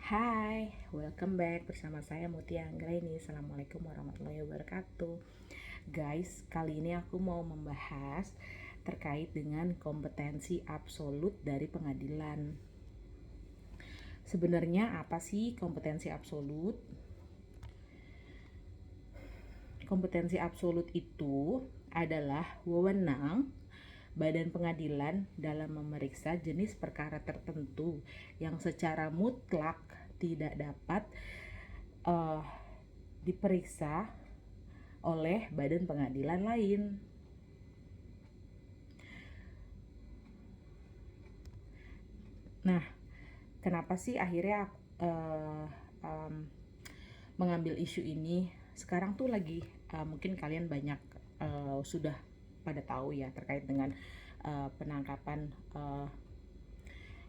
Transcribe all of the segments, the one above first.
Hai, welcome back bersama saya Mutia Anggraini. Assalamualaikum warahmatullahi wabarakatuh. Guys, kali ini aku mau membahas terkait dengan kompetensi absolut dari pengadilan. Sebenarnya apa sih kompetensi absolut? Kompetensi absolut itu adalah wewenang badan pengadilan dalam memeriksa jenis perkara tertentu yang secara mutlak tidak dapat diperiksa oleh badan pengadilan lain. Nah, kenapa sih akhirnya mengambil isu ini? Sekarang tuh lagi mungkin kalian banyak sudah pada tahu ya terkait dengan penangkapan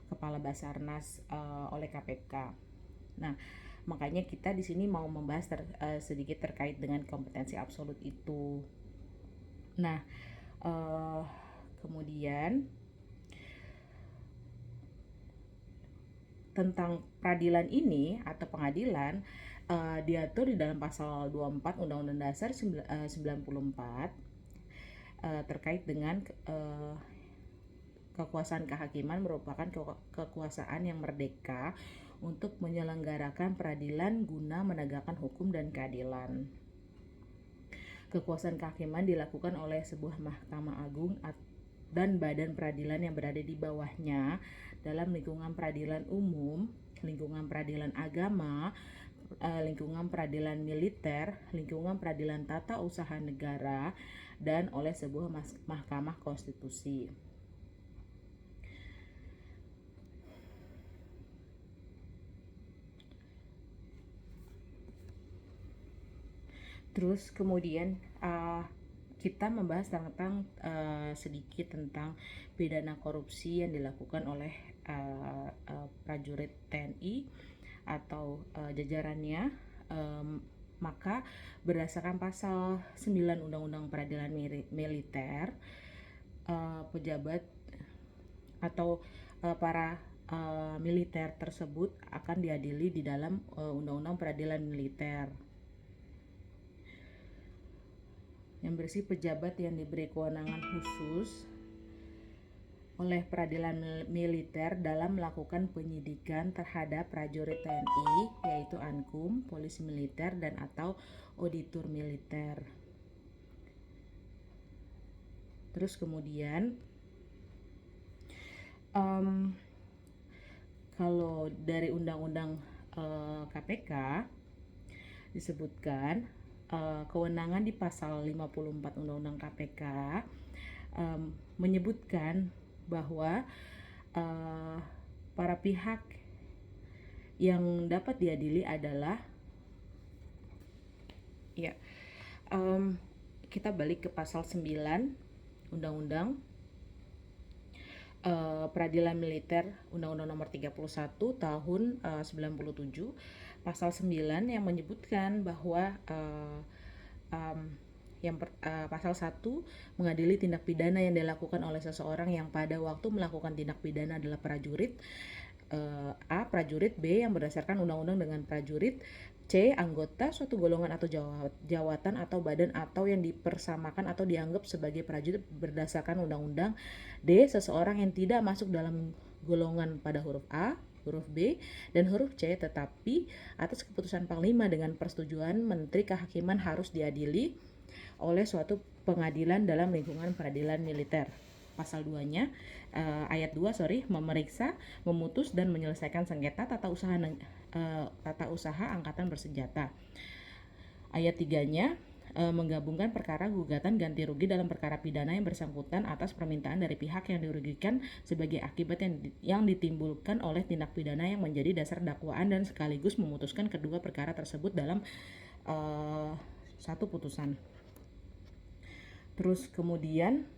Kepala Basarnas oleh KPK. Nah, makanya kita di sini mau membahas sedikit terkait dengan kompetensi absolut itu. Nah, kemudian tentang peradilan ini atau pengadilan diatur di dalam pasal 24 Undang-Undang Dasar 94 terkait dengan kekuasaan kehakiman merupakan kekuasaan yang merdeka untuk menyelenggarakan peradilan guna menegakkan hukum dan keadilan. Kekuasaan kehakiman dilakukan oleh sebuah mahkamah agung dan badan peradilan yang berada di bawahnya dalam lingkungan peradilan umum, lingkungan peradilan agama, lingkungan peradilan militer, lingkungan peradilan tata usaha negara, dan oleh sebuah mahkamah konstitusi. Terus kemudian kita membahas tentang sedikit tentang pidana korupsi yang dilakukan oleh prajurit TNI atau jajarannya. Maka berdasarkan pasal 9 Undang-Undang Peradilan Militer, pejabat atau para militer tersebut akan diadili di dalam Undang-Undang Peradilan Militer. Yang bersih pejabat yang diberi kewenangan khusus oleh peradilan militer dalam melakukan penyidikan terhadap prajurit TNI, yaitu Ankum, polisi militer, dan atau auditor militer. Terus kemudian kalau dari undang-undang KPK disebutkan kewenangan di pasal 54 Undang-Undang KPK menyebutkan bahwa para pihak yang dapat diadili adalah kita balik ke pasal 9 Undang-Undang Peradilan Militer Undang-Undang Nomor 31 tahun 97 pasal 9 yang menyebutkan bahwa pasal 1 mengadili tindak pidana yang dilakukan oleh seseorang yang pada waktu melakukan tindak pidana adalah prajurit A. Prajurit, B. Yang berdasarkan undang-undang dengan prajurit, C. Anggota suatu golongan atau jawatan atau badan atau yang dipersamakan atau dianggap sebagai prajurit berdasarkan undang-undang, D. Seseorang yang tidak masuk dalam golongan pada huruf A, huruf B, dan huruf C, tetapi atas keputusan Panglima dengan persetujuan Menteri Kehakiman harus diadili oleh suatu pengadilan dalam lingkungan peradilan militer. Pasal 2-nya ayat 2 memeriksa, memutus dan menyelesaikan sengketa tata usaha angkatan bersenjata. Ayat 3-nya menggabungkan perkara gugatan ganti rugi dalam perkara pidana yang bersangkutan atas permintaan dari pihak yang dirugikan sebagai akibat yang ditimbulkan oleh tindak pidana yang menjadi dasar dakwaan dan sekaligus memutuskan kedua perkara tersebut dalam satu putusan. Terus kemudian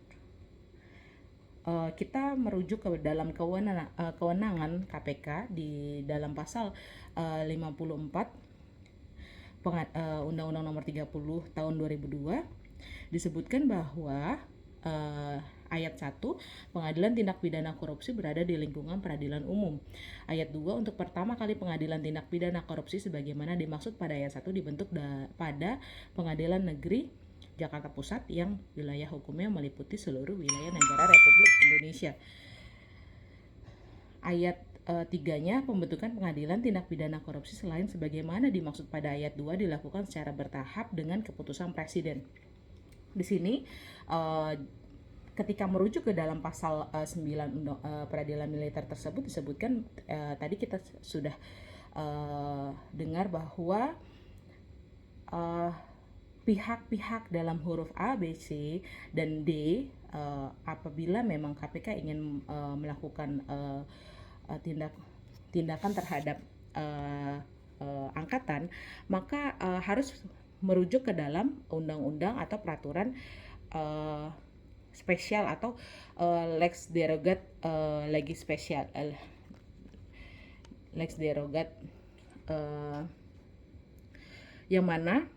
kita merujuk ke dalam kewenangan KPK di dalam pasal 54 Undang-Undang Nomor 30 tahun 2002 disebutkan bahwa Ayat 1, pengadilan tindak pidana korupsi berada di lingkungan peradilan umum. Ayat 2, untuk pertama kali pengadilan tindak pidana korupsi sebagaimana dimaksud pada ayat 1 dibentuk pada Pengadilan Negeri Jakarta Pusat yang wilayah hukumnya meliputi seluruh wilayah negara Republik Indonesia. Ayat 3-nya, pembentukan pengadilan tindak pidana korupsi selain sebagaimana dimaksud pada ayat 2 dilakukan secara bertahap dengan keputusan Presiden. Di sini ketika merujuk ke dalam pasal 9 peradilan militer tersebut disebutkan tadi kita sudah dengar bahwa pihak-pihak dalam huruf A, B, C, dan D apabila memang KPK ingin melakukan tindakan terhadap angkatan, maka harus merujuk ke dalam undang-undang atau peraturan spesial atau lex derogat legi spesial lex derogat yang mana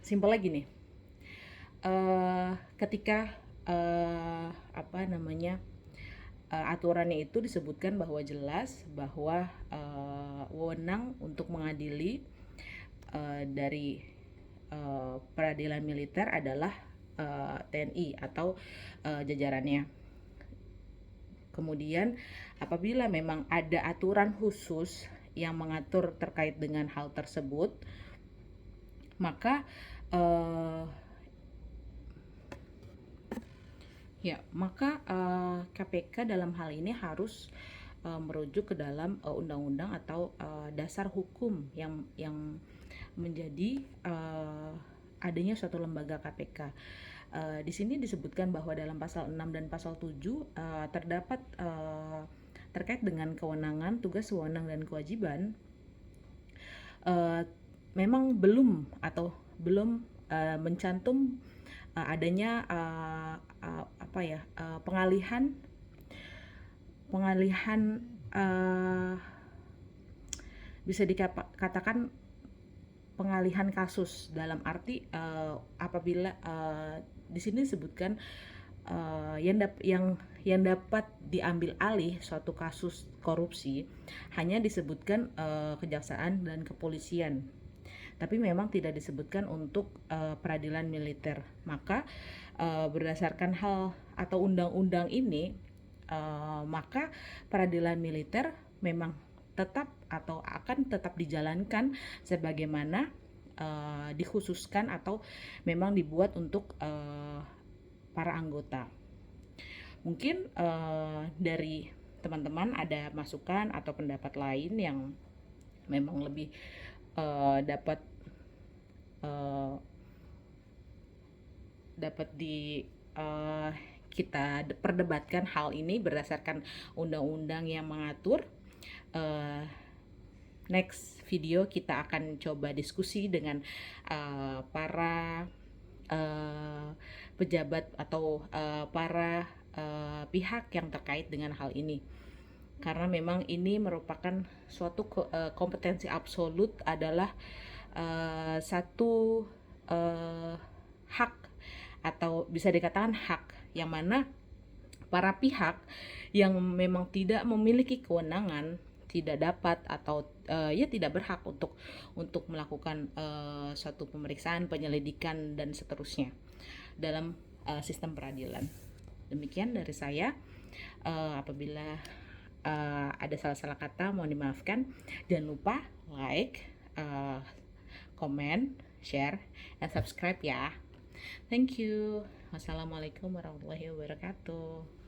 simpel lagi nih, ketika aturannya itu disebutkan bahwa jelas bahwa wewenang untuk mengadili dari peradilan militer adalah TNI atau jajarannya. Kemudian apabila memang ada aturan khusus yang mengatur terkait dengan hal tersebut, maka KPK dalam hal ini harus merujuk ke dalam undang-undang atau dasar hukum yang menjadi adanya suatu lembaga KPK. Di sini disebutkan bahwa dalam pasal 6 dan pasal 7 terdapat terkait dengan kewenangan, tugas, wewenang, dan kewajiban memang belum mencantum adanya pengalihan bisa dikatakan pengalihan kasus, dalam arti apabila di sini disebutkan yang dapat diambil alih suatu kasus korupsi hanya disebutkan kejaksaan dan kepolisian, tapi memang tidak disebutkan untuk peradilan militer. Maka berdasarkan hal atau undang-undang ini, maka peradilan militer memang tetap atau akan tetap dijalankan sebagaimana dikhususkan atau memang dibuat untuk para anggota. Mungkin dari teman-teman ada masukan atau pendapat lain yang memang lebih dapat kita perdebatkan hal ini berdasarkan undang-undang yang mengatur. Next video kita akan coba diskusi dengan para pejabat atau para pihak yang terkait dengan hal ini, karena memang ini merupakan suatu kompetensi absolut, adalah satu hak atau bisa dikatakan hak yang mana para pihak yang memang tidak memiliki kewenangan tidak dapat atau tidak berhak untuk melakukan suatu pemeriksaan, penyelidikan, dan seterusnya dalam sistem peradilan. Demikian dari saya. Apabila ada salah-salah kata mohon dimaafkan. Jangan lupa like, comment, share, dan subscribe ya. Thank you. Wassalamualaikum warahmatullahi wabarakatuh.